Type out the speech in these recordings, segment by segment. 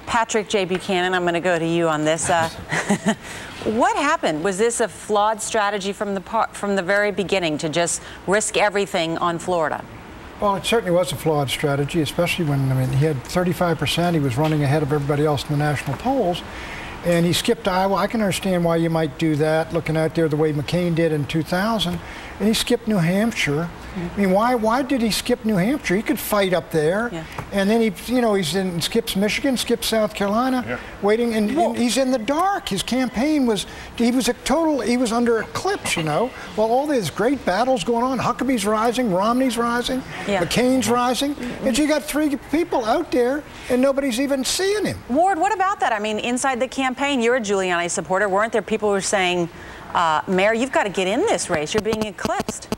Patrick J. Buchanan, I'm going to go to you on this. What happened? Was this a flawed strategy from the very beginning to just risk everything on Florida? Well, it certainly was a flawed strategy, especially when, I mean, he had 35%. He was running ahead of everybody else in the national polls. And he skipped Iowa. I can understand why you might do that, looking out there the way McCain did in 2000. And he skipped New Hampshire. I mean, why did he skip New Hampshire? He could fight up there. Yeah. And then he skips Michigan, skips South Carolina, waiting, and he's in the dark. His campaign was, he was under eclipse, you know. Well, all these great battles going on. Huckabee's rising, Romney's rising, McCain's rising. And so you got three people out there, and nobody's even seeing him. Ward, what about that? I mean, inside the campaign, you're a Giuliani supporter. Weren't there people who were saying, Mayor, you've got to get in this race. You're being eclipsed.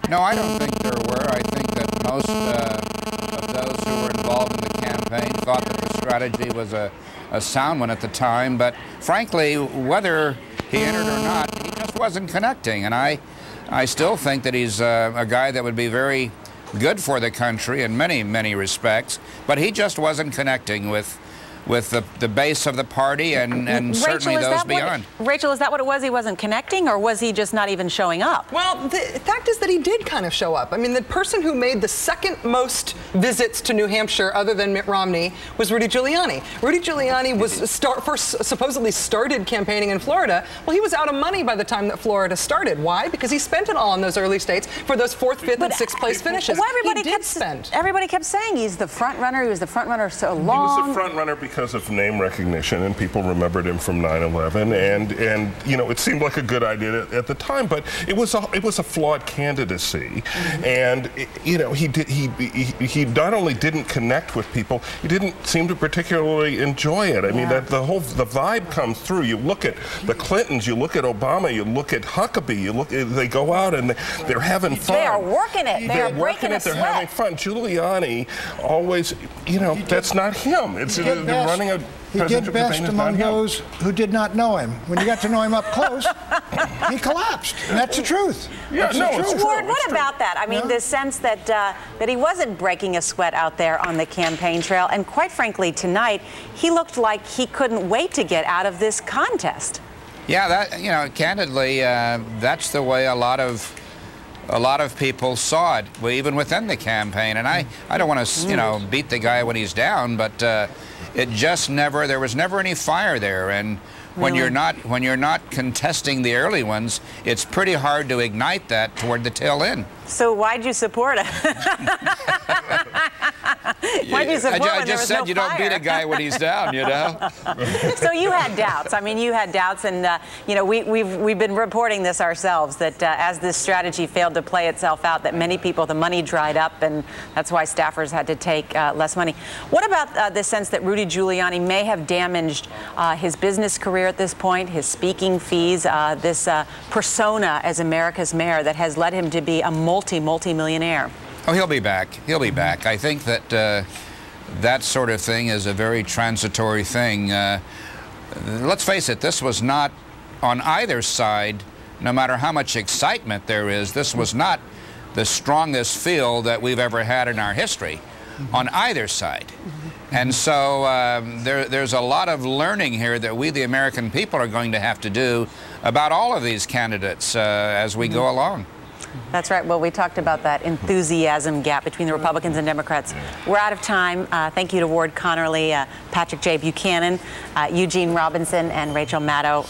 No, I don't think there were. I think that most of those who were involved in the campaign thought that the strategy was a sound one at the time. But frankly, whether he entered or not, he just wasn't connecting. And I still think that he's a guy that would be very good for the country in many, many respects. But he just wasn't connecting with the base of the party and certainly those beyond. Rachel, is that what it was? He wasn't connecting, or was he just not even showing up? Well, the fact is that he did kind of show up. I mean, the person who made the second most visits to New Hampshire, other than Mitt Romney, was Rudy Giuliani. Rudy Giuliani was first supposedly started campaigning in Florida. Well, he was out of money by the time that Florida started. Why? Because he spent it all in those early states for those 4th, 5th, and 6th place finishes. Well, everybody kept saying he's the front runner. He was the front runner so long. He was the front runner because of name recognition, and people remembered him from 9/11, and you know, it seemed like a good idea at the time, but it was a flawed candidacy, and you know, he not only didn't connect with people, he didn't seem to particularly enjoy it. I mean, the vibe comes through. You look at the Clintons, you look at Obama, you look at Huckabee, they go out and they're having fun. They are working it. They're breaking it. They're having fun. Giuliani always, you know, that's not him. It's running a He did best among those who did not know him. When you got to know him up close, he collapsed. And that's the truth. Yeah, no, it's true. Ward, what about that? I mean, the sense that that he wasn't breaking a sweat out there on the campaign trail. And quite frankly, tonight, he looked like he couldn't wait to get out of this contest. Yeah, that, you know, candidly, that's the way a lot of people saw it, even within the campaign. And I don't want to, you know, beat the guy when he's down, but it just never, there was never any fire there. And when you're not contesting the early ones, it's pretty hard to ignite that toward the tail end. So why'd you support it? Why'd you support I just said you don't beat a guy when he's down, you know. So you had doubts. I mean, you had doubts, and you know, we've been reporting this ourselves, that as this strategy failed to play itself out, that many people, the money dried up, and that's why staffers had to take less money. What about the sense that Rudy Giuliani may have damaged his business career at this point, his speaking fees, this persona as America's mayor that has led him to be a multi-millionaire? Oh, he'll be back. He'll be back. I think that that sort of thing is a very transitory thing. Let's face it, this was not, on either side, no matter how much excitement there is, this was not the strongest field that we've ever had in our history, on either side. And so there's a lot of learning here that we, the American people, are going to have to do about all of these candidates as we go along. That's right. Well, we talked about that enthusiasm gap between the Republicans and Democrats. We're out of time. Thank you to Ward Connerly, Patrick J. Buchanan, Eugene Robinson, and Rachel Maddow.